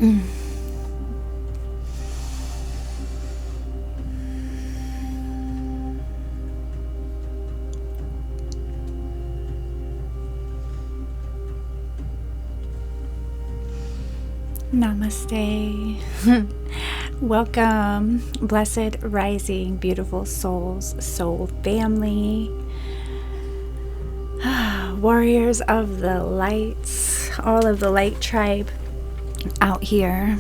Namaste. Welcome, blessed rising, beautiful souls, soul family, warriors of the lights, all of the light tribe out here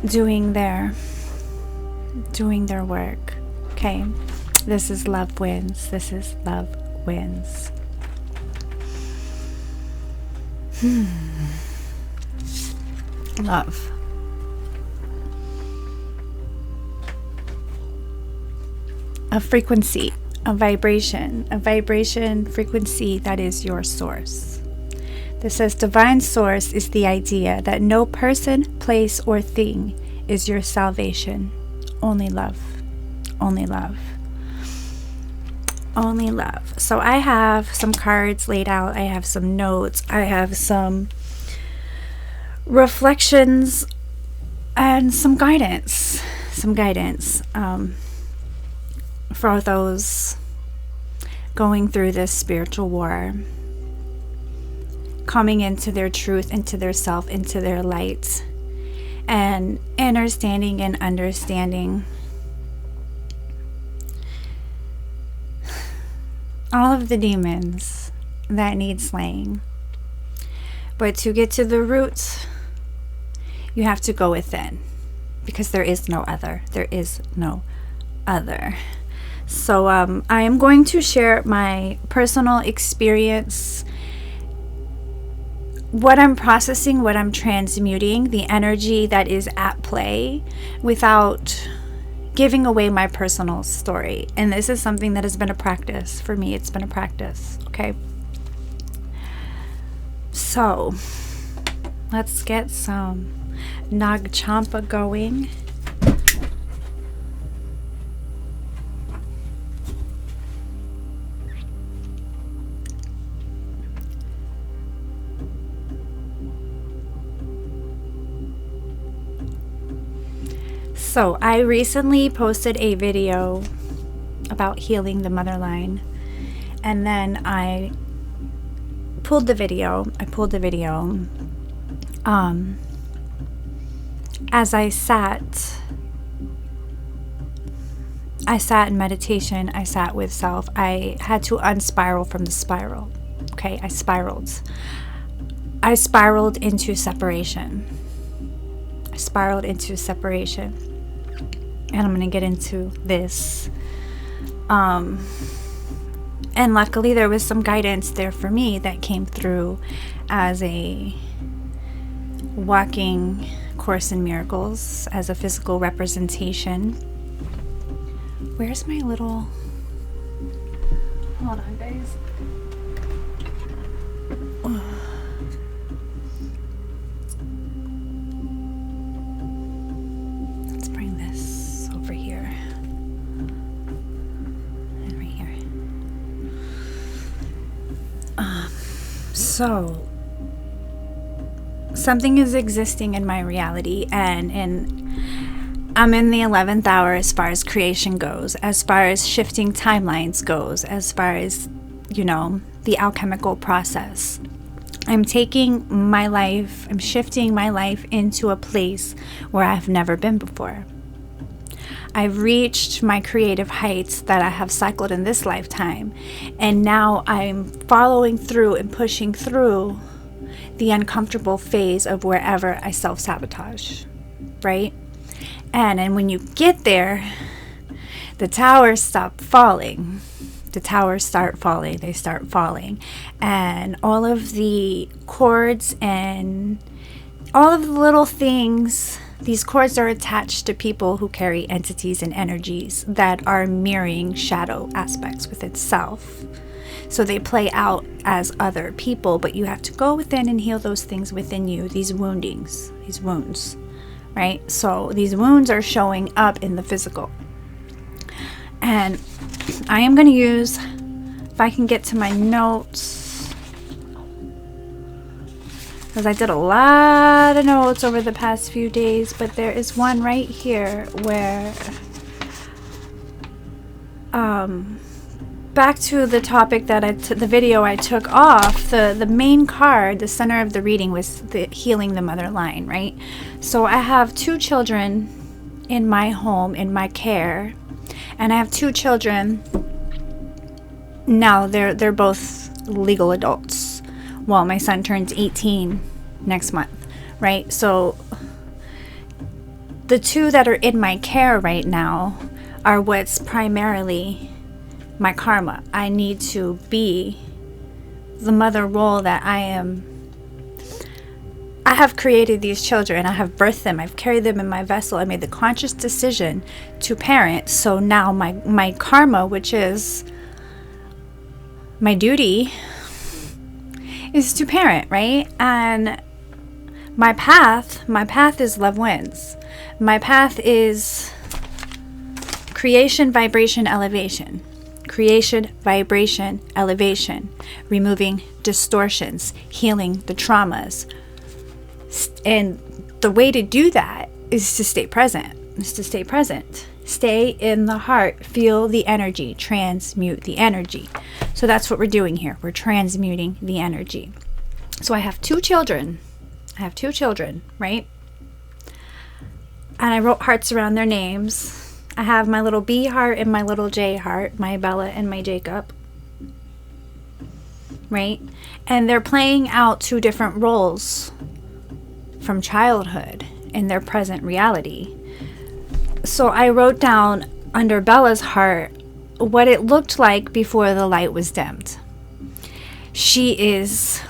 doing their work. Okay, this is Love Wins. This is Love Wins. Love. A frequency, a vibration frequency that is your source. This says divine source is the idea that no person, place, or thing is your salvation. Only love. Only love. Only love. So I have some cards laid out. I have some notes. I have some reflections and some guidance for those going through this spiritual war, coming into their truth, into their self, into their light, and understanding all of the demons that need slaying. But to get to the root, you have to go within, because there is no other. There is no other. So I am going to share my personal experience, what I'm processing, what I'm transmuting, the energy that is at play, without giving away my personal story. And this is something that has been a practice for me. It's been a practice, okay? So let's get some Nag Champa going. So I recently posted a video about healing the motherline, and then I pulled the video. As I sat in meditation, I sat with self. I had to unspiral from the spiral. Okay, I spiraled into separation. And I'm going to get into this. And luckily there was some guidance there for me that came through as a walking Course in Miracles, as a physical representation. Where's my little... Hold on, guys. Let's bring this over here. And right here. So something is existing in my reality, and I'm in the 11th hour as far as creation goes, as far as shifting timelines goes, as far as, the alchemical process. I'm taking my life, I'm shifting my life into a place where I've never been before. I've reached my creative heights that I have cycled in this lifetime, and now I'm following through and pushing through the uncomfortable phase of wherever I self-sabotage, right? And when you get there, the towers stop falling. They start falling. And all of the cords and all of the little things, these cords are attached to people who carry entities and energies that are mirroring shadow aspects with itself. So they play out as other people, but you have to go within and heal those things within you, these wounds, right? So these wounds are showing up in the physical. And I am going to use, if I can get to my notes, because I did a lot of notes over the past few days, but there is one right here where back to the topic that the video I took off, the main card, the center of the reading was the healing the mother line, right? So I have 2 children in my home, in my care, and I have 2 children now. They're both legal adults. Well, my son turns 18 next month, right? So the 2 that are in my care right now are what's primarily my karma. I need to be the mother role that I am. I have created these children. I have birthed them. I've carried them in my vessel. I made the conscious decision to parent. So now my karma, which is my duty, is to parent, right? And my path is love wins. My path is creation, vibration, elevation. Creation, vibration, elevation. Removing distortions, healing the traumas. And the way to do that is to stay present. Stay in the heart. Feel the energy. Transmute the energy. So that's what we're doing here. We're transmuting the energy. So I have 2 children. Right? And I wrote hearts around their names. I have my little B heart and my little J heart, my Bella and my Jacob. Right? And they're playing out 2 different roles from childhood in their present reality. So I wrote down under Bella's heart what it looked like before the light was dimmed. She is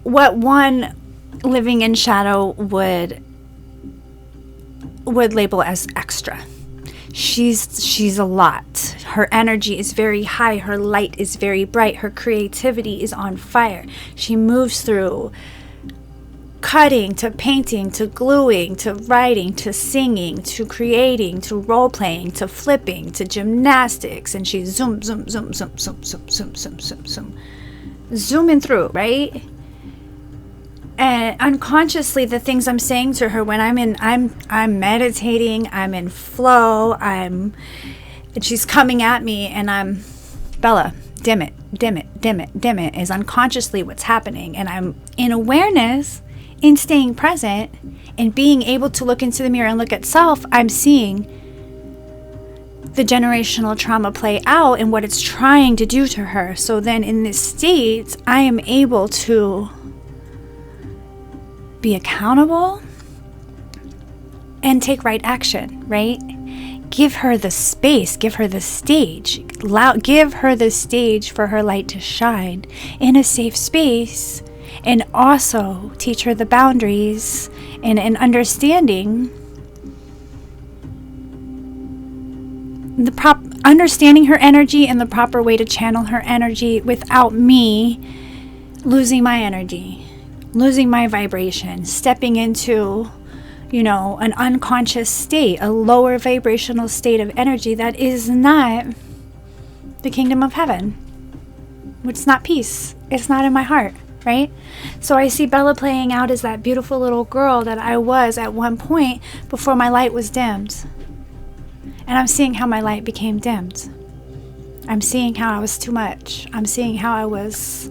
what one living in shadow would label as extra. She's a lot. Her energy is very high. Her light is very bright. Her creativity is on fire. She moves through cutting to painting to gluing to writing to singing to creating to role playing to flipping to gymnastics, and she's zooming through, right? And unconsciously, the things I'm saying to her when I'm meditating, I'm in flow, and she's coming at me, and I'm, Bella, dim it, is unconsciously what's happening. And I'm in awareness, in staying present, and being able to look into the mirror and look at self. I'm seeing the generational trauma play out and what it's trying to do to her. So then in this state, I am able to be accountable and take right action, right? Give her the space, give her the stage, give her the stage for her light to shine in a safe space, and also teach her the boundaries and understanding understanding her energy and the proper way to channel her energy without me losing my energy, losing my vibration, stepping into, an unconscious state, a lower vibrational state of energy that is not the kingdom of heaven. It's not peace. It's not in my heart, right? So I see Bella playing out as that beautiful little girl that I was at one point before my light was dimmed. And I'm seeing how my light became dimmed. I'm seeing how I was too much. I'm seeing how I was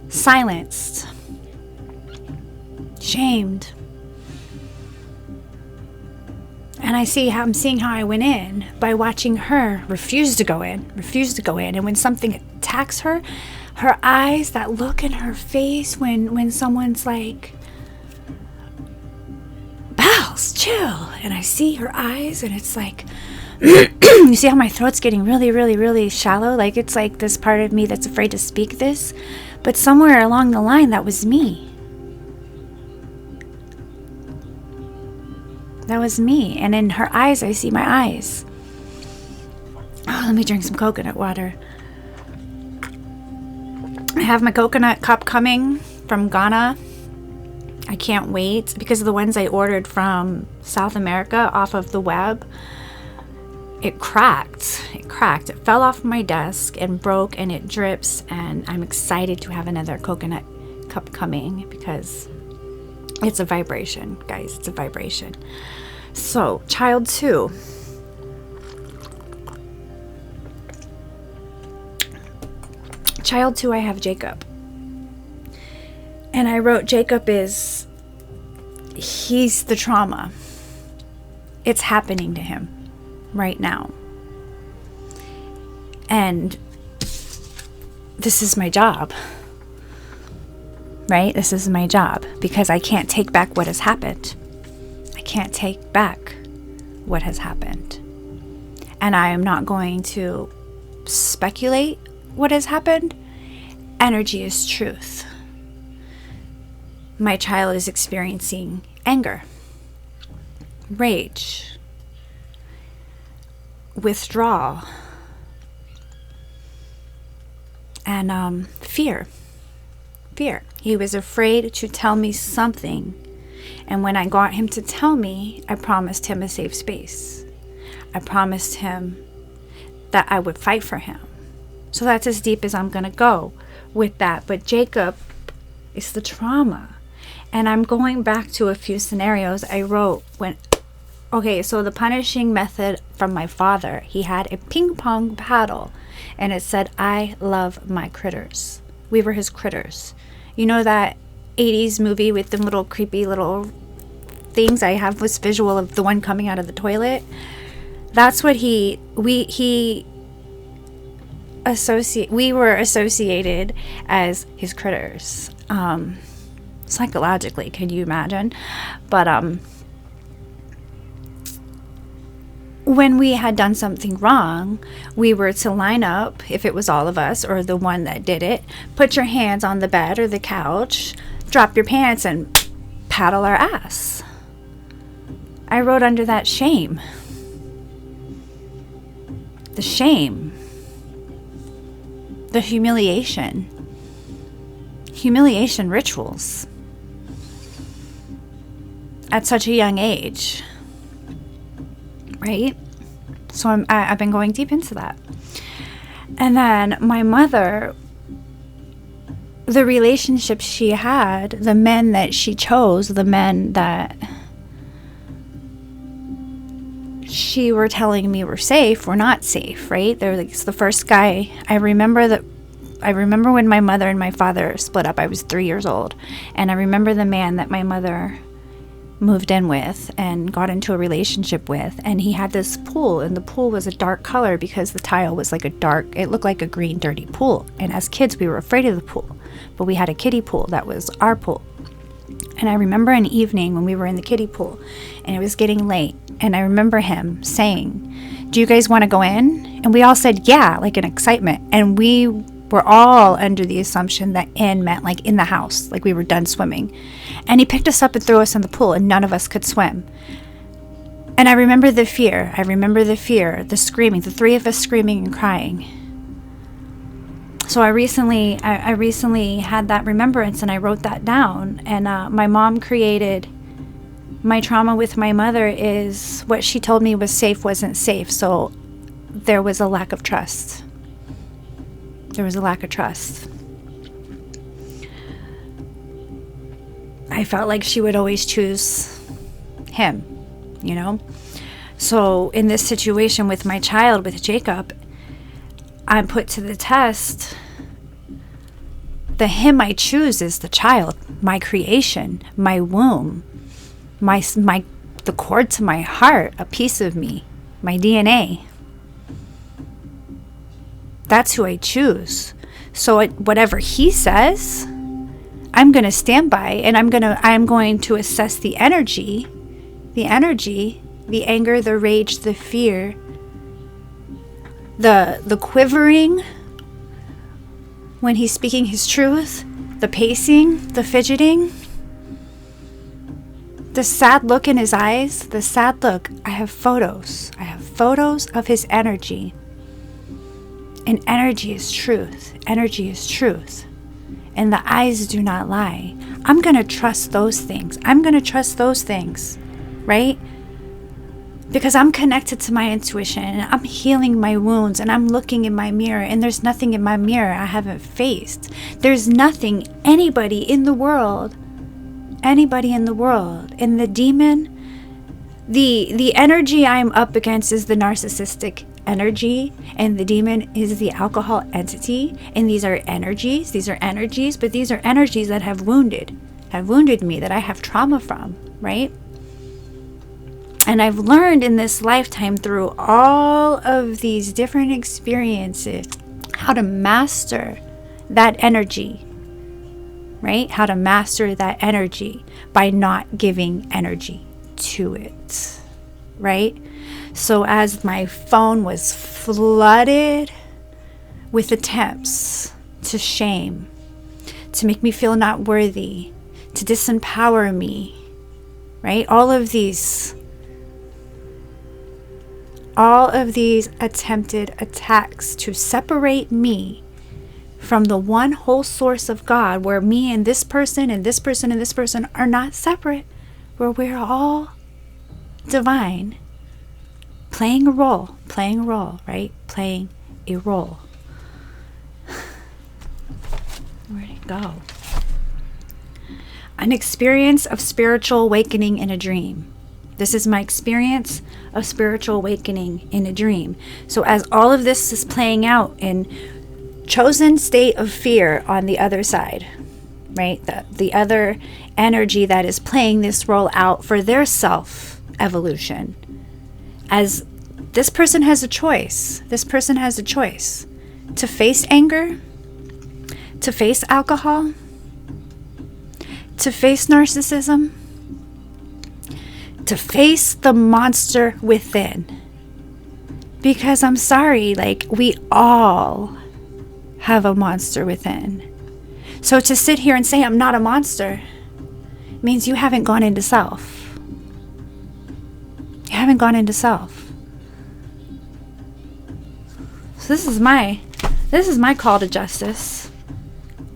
silenced, shamed. And I'm seeing how I went in by watching her refuse to go in. And when something attacks her, her eyes, that look in her face when someone's like, Bells, chill. And I see her eyes and it's like, you see how my throat's getting really, really, really shallow? Like it's like this part of me that's afraid to speak this. But somewhere along the line, that was me. That was me. And in her eyes, I see my eyes. Oh, let me drink some coconut water. I have my coconut cup coming from Ghana. I can't wait because of the ones I ordered from South America off of the web. It cracked. It fell off my desk and broke, and it drips, and I'm excited to have another coconut kept coming because it's a vibration, guys. It's a vibration. So, child 2. Child 2, I have Jacob. And I wrote Jacob he's the trauma. It's happening to him right now. And this is my job, right? This is my job because I can't take back what has happened. I can't take back what has happened. And I am not going to speculate what has happened. Energy is truth. My child is experiencing anger, rage, withdrawal, and fear. He was afraid to tell me something. And when I got him to tell me, I promised him a safe space. I promised him that I would fight for him. So that's as deep as I'm going to go with that. But Jacob is the trauma. And I'm going back to a few scenarios I wrote so the punishing method from my father, he had a ping pong paddle and it said, "I love my critters." We were his critters. You know that 80s movie with the little creepy little things? I have this visual of the one coming out of the toilet. That's what we were associated as his critters. Psychologically, can you imagine? But when we had done something wrong, we were to line up, if it was all of us or the one that did it, put your hands on the bed or the couch, drop your pants, and paddle our ass. I wrote under that shame. The shame. The humiliation. Humiliation rituals. At such a young age. Right? So I've been going deep into that. And then my mother, the relationships she had, the men that she chose, the men that she were telling me were safe, were not safe, right? They're like, it's the first guy. I remember when my mother and my father split up. I was 3 years old. And I remember the man that my mother moved in with and got into a relationship with, and he had this pool, and the pool was a dark color because the tile was like it looked like a green dirty pool. And as kids we were afraid of the pool, but we had a kiddie pool that was our pool. And I remember an evening when we were in the kiddie pool and it was getting late, and I remember him saying, "Do you guys want to go in?" And we all said yeah, like in excitement. And we were all under the assumption that in meant like in the house, like we were done swimming. And he picked us up and threw us in the pool, and none of us could swim. And I remember the fear. The screaming, the three of us screaming and crying. So I recently had that remembrance, and I wrote that down. And my mom created my trauma with my mother is what she told me was safe wasn't safe. So there was a lack of trust. I felt like she would always choose him, you know? So in this situation with my child, with Jacob, I'm put to the test. The him I choose is the child, my creation, my womb, the cord to my heart, a piece of me, my DNA. That's who I choose. So whatever he says, I'm going to stand by, and I'm going to assess the energy, the anger, the rage, the fear, the quivering when he's speaking his truth, the pacing, the fidgeting, the sad look in his eyes, the sad look. I have photos of his energy. And energy is truth. And the eyes do not lie. I'm going to trust those things. Right? because I'm connected to my intuition and I'm healing my wounds and I'm looking in my mirror and there's nothing in my mirror I haven't faced. There's nothing, anybody in the world, and the demon, the energy I'm up against is the narcissistic energy, and the demon is the alcohol entity. And these are energies, but these are energies that have wounded me, that I have trauma from, right? And I've learned in this lifetime through all of these different experiences how to master that energy, right? How to master that energy by not giving energy to it, right? So as my phone was flooded with attempts to shame, to make me feel not worthy, to disempower me, right? All of these attempted attacks to separate me from the one whole source of God, where me and this person and this person and this person are not separate, where we're all divine, playing a role, right? Playing a role. Where'd it go? An experience of spiritual awakening in a dream. This is my experience of spiritual awakening in a dream. So as all of this is playing out in chosen state of fear on the other side, right? The other energy that is playing this role out for their self-evolution. As this person has a choice. This person has a choice to face anger, to face alcohol, to face narcissism, to face the monster within. Because I'm sorry, like, we all have a monster within. So to sit here and say I'm not a monster means you haven't gone into self. You haven't gone into self. So this is my call to justice.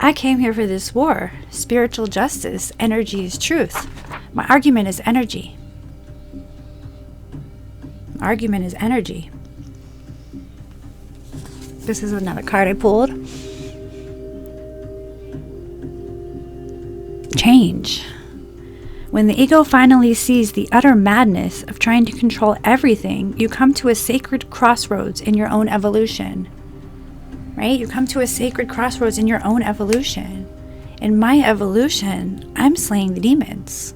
I came here for this war. Spiritual justice. Energy is truth. My argument is energy. Argument is energy. This is another card I pulled. Change. When the ego finally sees the utter madness of trying to control everything, you come to a sacred crossroads in your own evolution. Right? You come to a sacred crossroads in your own evolution. In my evolution, I'm slaying the demons.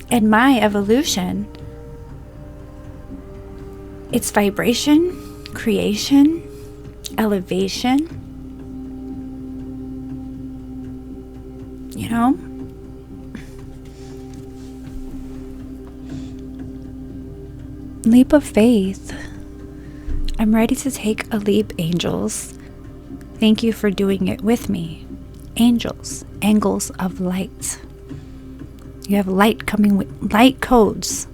In my evolution, it's vibration, creation, elevation. You know? Leap of faith. I'm ready to take a leap, angels. Thank you for doing it with me. Angels, angles of light. You have light coming with light codes,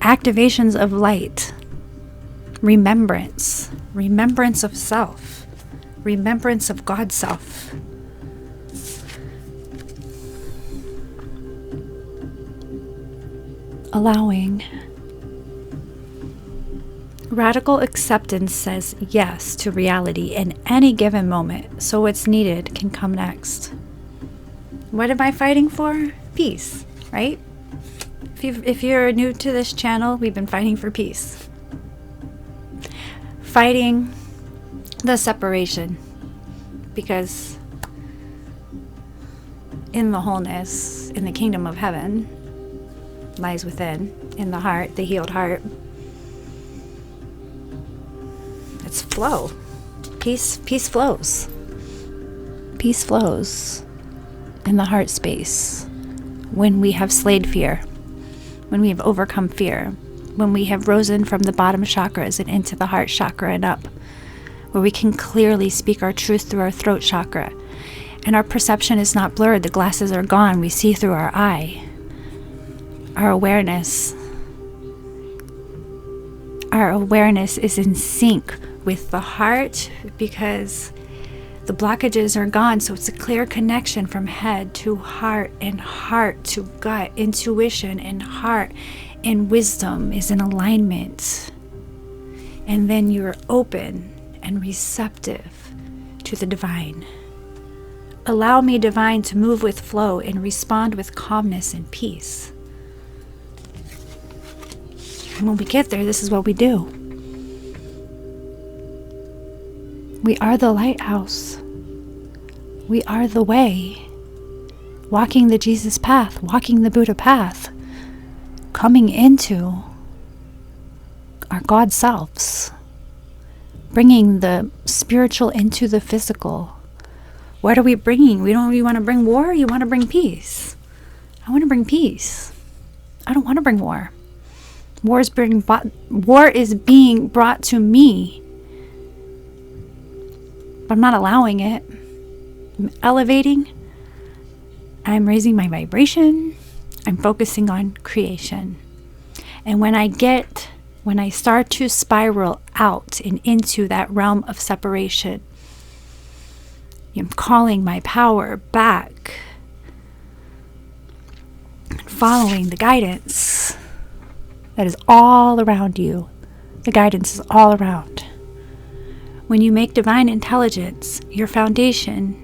activations of light. Remembrance of self, remembrance of God's self. Allowing. Radical acceptance says yes to reality in any given moment, so what's needed can come next. What am I fighting for? Peace, right? If you're new to this channel, we've been fighting for peace. Fighting the separation, because in the wholeness, in the kingdom of heaven, lies within, in the heart, the healed heart. It's flow. Peace flows. Peace flows in the heart space when we have slayed fear, when we have overcome fear, when we have risen from the bottom chakras and into the heart chakra and up, where we can clearly speak our truth through our throat chakra, and our perception is not blurred, the glasses are gone, we see through our eye. Our awareness is in sync with the heart, because the blockages are gone, so it's a clear connection from head to heart and heart to gut, intuition and heart and wisdom is in alignment. And then you're open and receptive to the divine. Allow me, divine, to move with flow and respond with calmness and peace. And when we get there, this is what we do. We are the lighthouse. We are the way. Walking the Jesus path, walking the Buddha path, coming into our God selves, bringing the spiritual into the physical. What are we bringing? You want to bring war? You want to bring peace? I want to bring peace. I don't want to bring war. War is being brought to me, but I'm not allowing it. I'm elevating. I'm raising my vibration. I'm focusing on creation. And when I start to spiral out and into that realm of separation, I'm calling my power back and following the guidance that is all around you. The guidance is all around. When you make divine intelligence your foundation,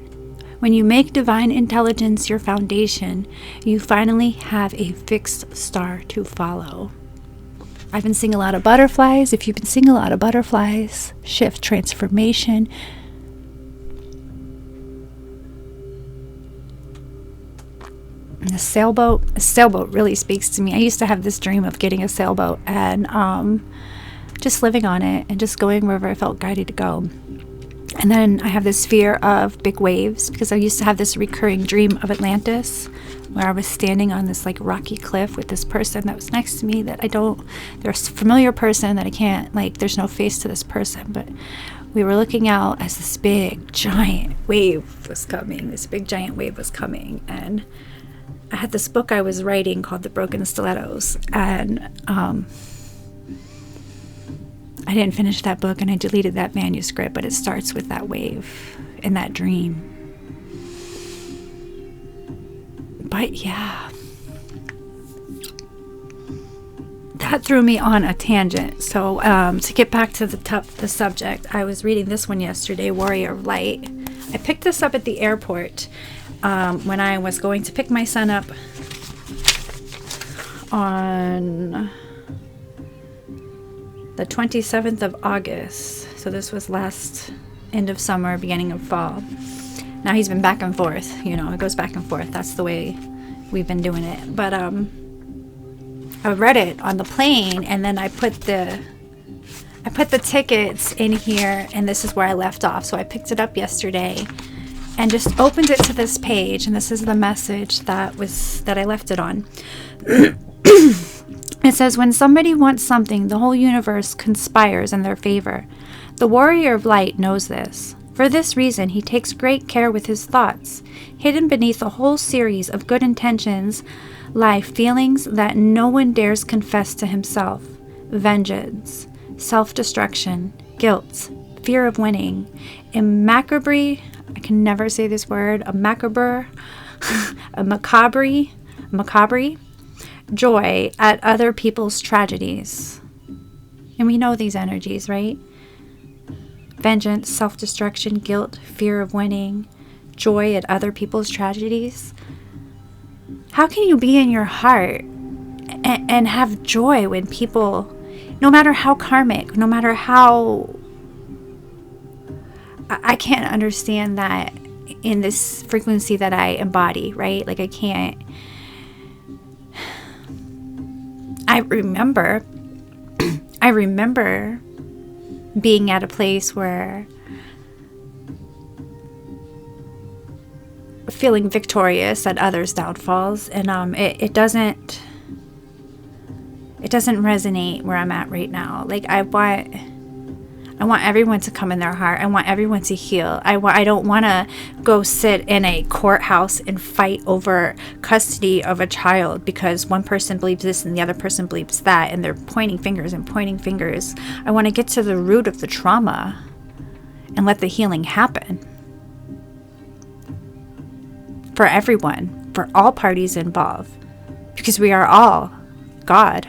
you finally have a fixed star to follow. I've been seeing a lot of butterflies. If you've been seeing a lot of butterflies, shift, transformation. And a sailboat really speaks to me. I used to have this dream of getting a sailboat and just living on it and just going wherever I felt guided to go. And then I have this fear of big waves because I used to have this recurring dream of Atlantis where I was standing on this like rocky cliff with this person that was next to me that there's a familiar person that I can't, there's no face to this person, but we were looking out as this big giant wave was coming. And I had this book I was writing called The Broken Stilettos, and I didn't finish that book and I deleted that manuscript, but it starts with that wave and that dream. But yeah, that threw me on a tangent. So to get back to the subject, I was reading this one yesterday, Warrior of Light. I picked this up at the airport when I was going to pick my son up on the 27th of August. So this was last end of summer, beginning of fall. Now he's been back and forth, it goes back and forth. That's the way we've been doing it. But I read it on the plane, and then I put the tickets in here, and this is where I left off. So I picked it up yesterday and just opened it to this page, and this is the message that I left it on. It says, when somebody wants something, the whole universe conspires in their favor. The warrior of light knows this. For this reason, he takes great care with his thoughts. Hidden beneath a whole series of good intentions lie feelings that no one dares confess to himself. Vengeance, self-destruction, guilt, fear of winning, a macabre, I can never say this word, a macabre, joy at other people's tragedies. And we know these energies, right? Vengeance, self-destruction, guilt, fear of winning, joy at other people's tragedies. How can you be in your heart and have joy when people, no matter how karmic, no matter how... I can't understand that in this frequency that I embody, right? I can't... I remember being at a place where feeling victorious at others' downfalls, and it doesn't resonate where I'm at right now. I want everyone to come in their heart. I want everyone to heal. I don't want to go sit in a courthouse and fight over custody of a child because one person believes this and the other person believes that, and they're pointing fingers. I want to get to the root of the trauma and let the healing happen. For everyone, for all parties involved, because we are all God.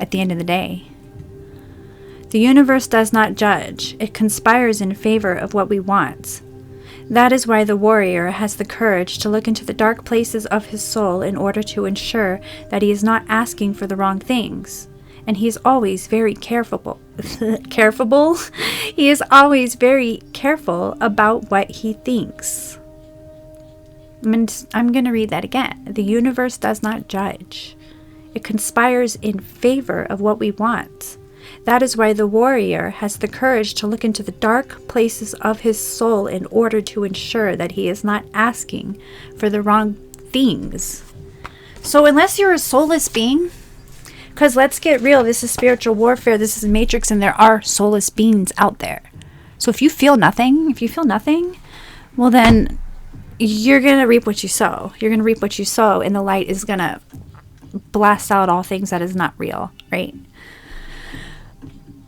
at the end of the day. The universe does not judge. It conspires in favor of what we want. That is why the warrior has the courage to look into the dark places of his soul in order to ensure that he is not asking for the wrong things. And he is always very careful. He is always very careful about what he thinks. I'm going to read that again. The universe does not judge. It conspires in favor of what we want. That is why the warrior has the courage to look into the dark places of his soul in order to ensure that he is not asking for the wrong things. So unless you're a soulless being, because let's get real, this is spiritual warfare, this is Matrix, and there are soulless beings out there. So if you feel nothing, well then you're going to reap what you sow. You're going to reap what you sow, and the light is going to blast out all things that is not real, right?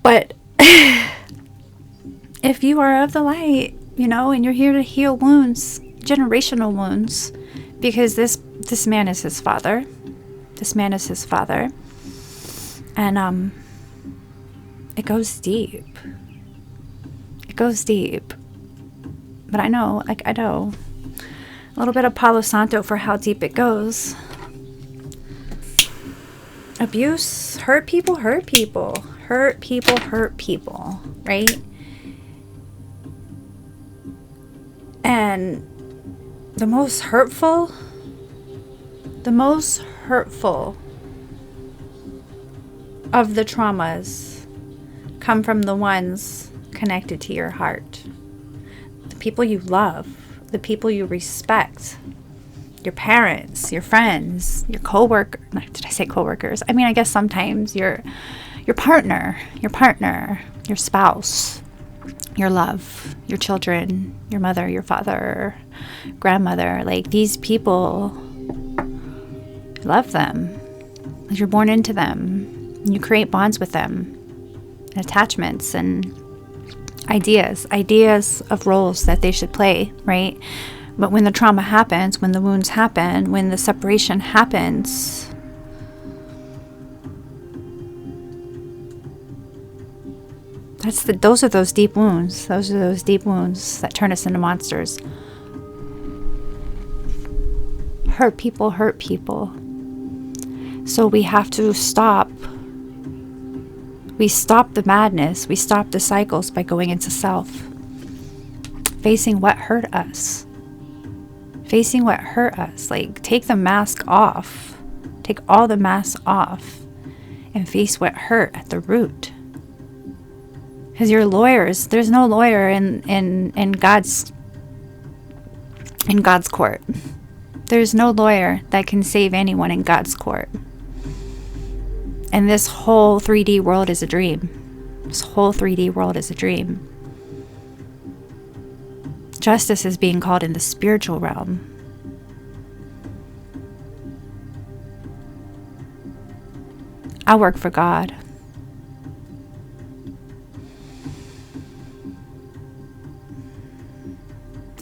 But if you are of the light, and you're here to heal wounds, generational wounds, because this man is his father. This man is his father. And it goes deep. It goes deep. But I know a little bit of Palo Santo for how deep it goes. Abuse, hurt people, right? And the most hurtful of the traumas come from the ones connected to your heart. The people you love, the people you respect, your parents, your friends, your coworker. Did I say coworkers? I mean, I guess sometimes your partner, your spouse, your love, your children, your mother, your father, grandmother. Like, these people, love them. Like, you're born into them. And you create bonds with them, and attachments and ideas of roles that they should play, right? But when the trauma happens, when the wounds happen, when the separation happens, those are those deep wounds. Those are those deep wounds that turn us into monsters. Hurt people. So we have to stop. We stop the madness. We stop the cycles by going into self. Facing what hurt us. Like, take the mask off. Take all the masks off. And face what hurt at the root. Because you're lawyers. There's no lawyer in God's court. There's no lawyer that can save anyone in God's court. And this whole 3D world is a dream. Justice is being called in the spiritual realm. I work for God.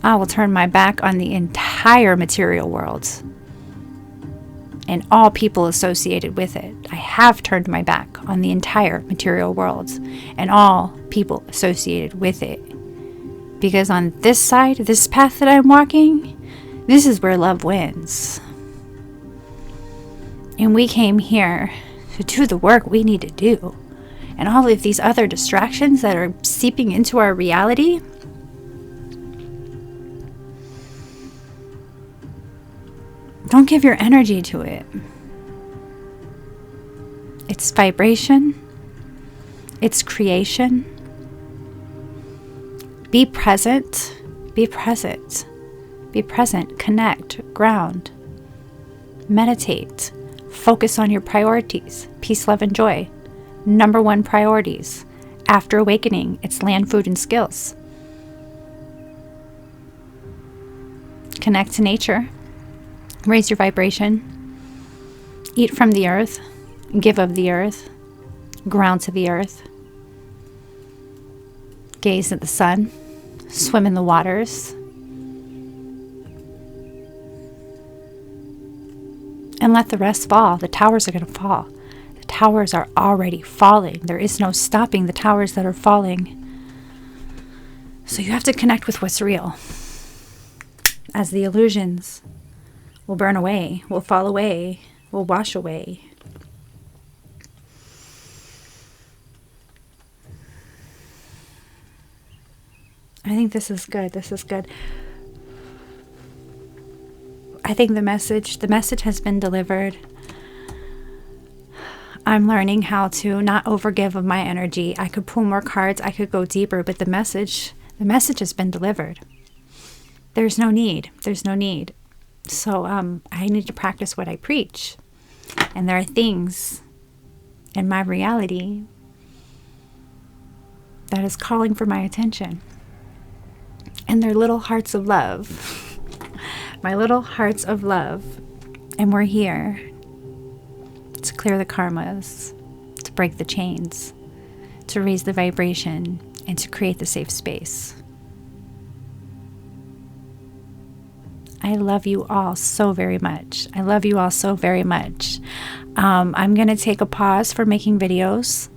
I will turn my back on the entire material world and all people associated with it. I have turned my back on the entire material world and all people associated with it. Because on this side, this path that I'm walking, this is where love wins. And we came here to do the work we need to do. And all of these other distractions that are seeping into our reality, don't give your energy to it. It's vibration. It's creation. Be present. Be present. Be present. Connect. Ground. Meditate. Focus on your priorities. Peace, love, and joy. Number one priorities. After awakening, it's land, food, and skills. Connect to nature. Raise your vibration. Eat from the earth. Give of the earth. Ground to the earth. Gaze at the sun. Swim in the waters. And let the rest fall. The towers are going to fall. The towers are already falling. There is no stopping the towers that are falling. So you have to connect with what's real. As the illusions will burn away, will fall away, will wash away. I think this is good. This is good. I think the message has been delivered. I'm learning how to not overgive of my energy. I could pull more cards. I could go deeper, but the message has been delivered. There's no need. There's no need. So I need to practice what I preach. And there are things in my reality that is calling for my attention. And they're little hearts of love. My little hearts of love. And we're here to clear the karmas, to break the chains, to raise the vibration, and to create the safe space. I love you all so very much. I love you all so very much. I'm going to take a pause for making videos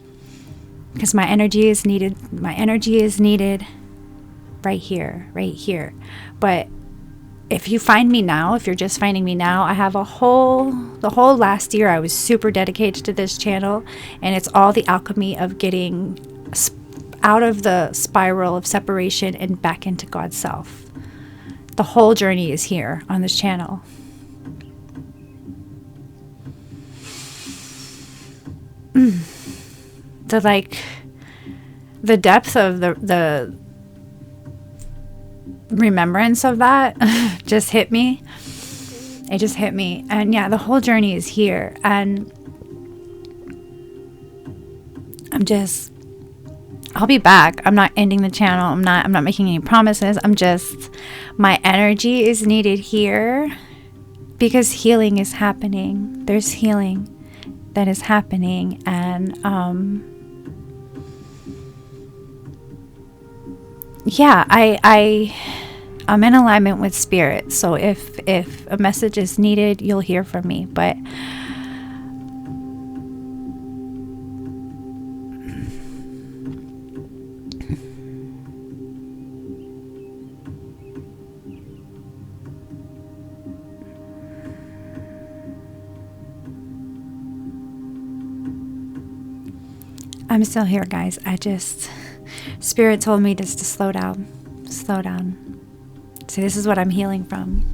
because my energy is needed. My energy is needed right here, right here. But if you find me now, if you're just finding me now, I have the whole last year I was super dedicated to this channel, and it's all the alchemy of getting out of the spiral of separation and back into God's self. The whole journey is here on this channel. The depth of the remembrance of that just hit me. It just hit me. And yeah, the whole journey is here. And I'll be back. I'm not ending the channel. I'm not making any promises. My energy is needed here because healing is happening. There's healing that is happening. And yeah, I'm in alignment with spirit. So if a message is needed, you'll hear from me. But I'm still here, guys. Spirit told me just to slow down. Slow down. See, this is what I'm healing from.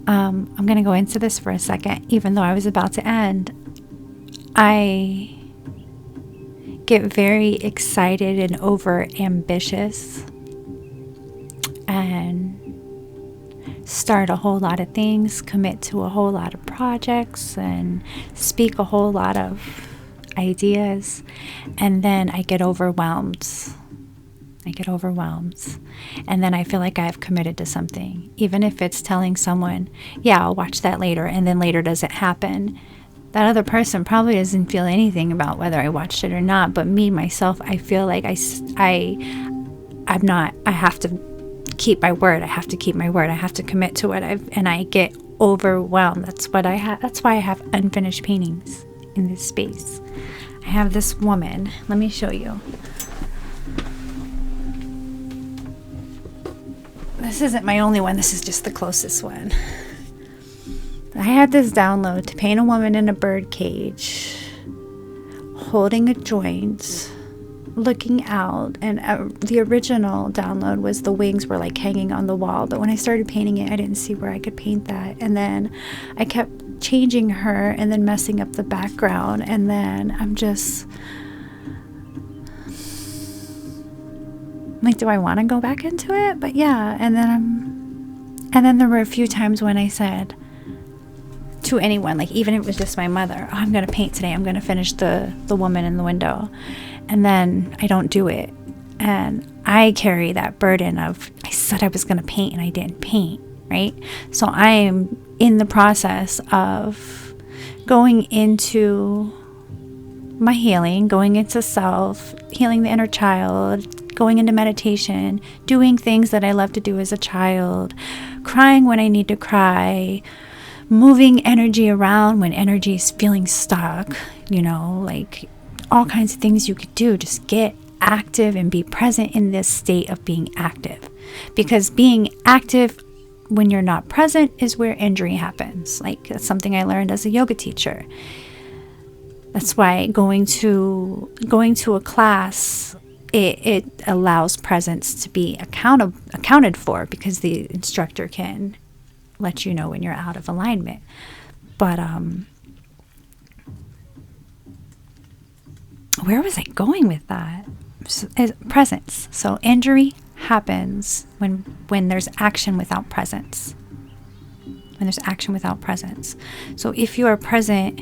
I'm going to go into this for a second, even though I was about to end. I get very excited and over ambitious and start a whole lot of things, commit to a whole lot of projects, and speak a whole lot of ideas, and then I get overwhelmed. And then I feel like I've committed to something, even if it's telling someone, yeah, I'll watch that later, and then later doesn't happen. That other person probably doesn't feel anything about whether I watched it or not, but me, myself, I feel like I have to keep my word. I have to keep my word. I have to commit to it. And I get overwhelmed. That's why I have unfinished paintings in this space. I have this woman. Let me show you. This isn't my only one. This is just the closest one. I had this download to paint a woman in a bird cage, holding a joint, looking out. And the original download was the wings were like hanging on the wall. But when I started painting it, I didn't see where I could paint that. And then I kept changing her and then messing up the background. And then I'm just like, do I want to go back into it? But yeah. And then there were a few times when I said to anyone, like even if it was just my mother, oh, I'm going to paint today. I'm going to finish the woman in the window. And then I don't do it. And I carry that burden of, I said I was going to paint and I didn't paint, right? So I am in the process of going into my healing, going into self, healing the inner child, going into meditation, doing things that I love to do as a child, crying when I need to cry, moving energy around when energy is feeling stuck, you know, like all kinds of things you could do. Just get active and be present in this state of being active, because being active when you're not present is where injury happens. Like, that's something I learned as a yoga teacher. That's why going to a class, it allows presence to be accounted for, because the instructor can let you know when you're out of alignment. But where was I going with that? Presence. So injury happens when there's action without presence. When there's action without presence. So if you are present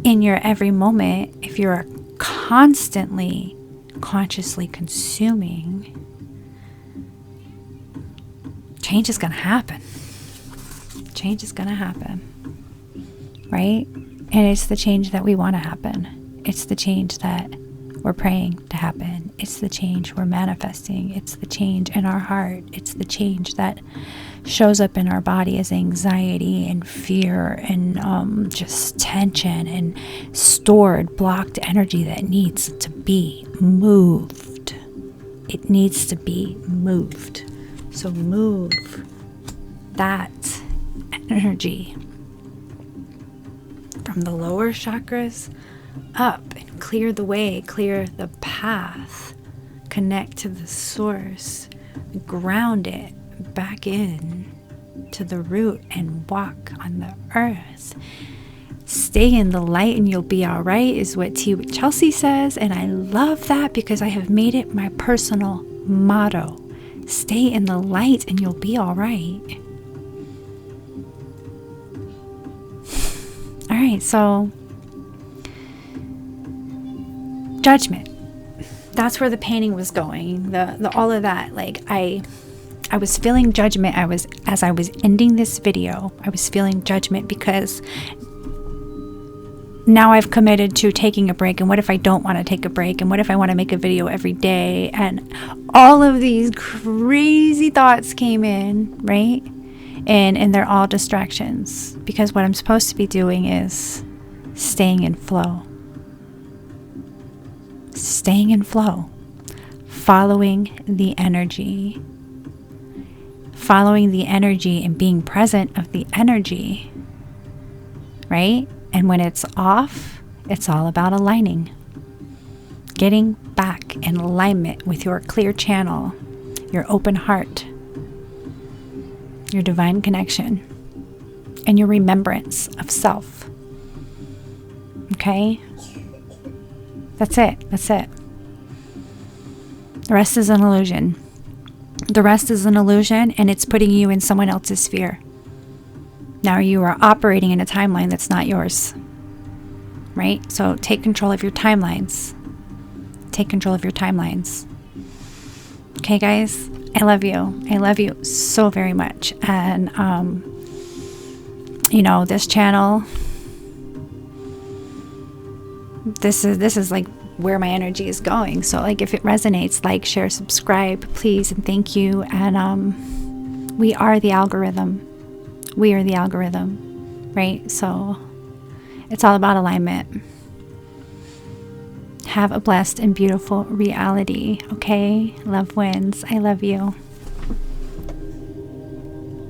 in your every moment, if you're constantly consciously consuming, change is going to happen. Change is going to happen. Right? And it's the change that we want to happen. It's the change that we're praying to happen. It's the change we're manifesting. It's the change in our heart. It's the change that shows up in our body as anxiety and fear and just tension and stored, blocked energy that needs to be moved. It needs to be moved. So move that energy from the lower chakras up and clear the way, clear the path, connect to the source, ground it back in to the root and walk on the earth. Stay in the light and you'll be all right, is what Tea with Chelsea says. And I love that because I have made it my personal motto. Stay in the light and you'll be all right. All right, so judgment. That's where the painting was going. The all of that. Like I was feeling judgment. As I was ending this video, I was feeling judgment because now I've committed to taking a break. And what if I don't want to take a break? And what if I want to make a video every day? And all of these crazy thoughts came in, right? And they're all distractions, because what I'm supposed to be doing is staying in flow. Staying in flow. Following the energy. Following the energy and being present of the energy. Right? And when it's off, it's all about aligning. Getting back in alignment with your clear channel, your open heart, your divine connection, and your remembrance of self. Okay? That's it. That's it. The rest is an illusion. The rest is an illusion, and it's putting you in someone else's sphere. Now you are operating in a timeline that's not yours. Right? So take control of your timelines. Take control of your timelines. Okay, guys? I love you. I love you so very much. And, you know, this channel, this is like where my energy is going. So like if it resonates, like, share, subscribe, please, and thank you. And we are the algorithm. We are the algorithm, right? So it's all about alignment. Have a blessed and beautiful reality, okay? Love wins. I love you.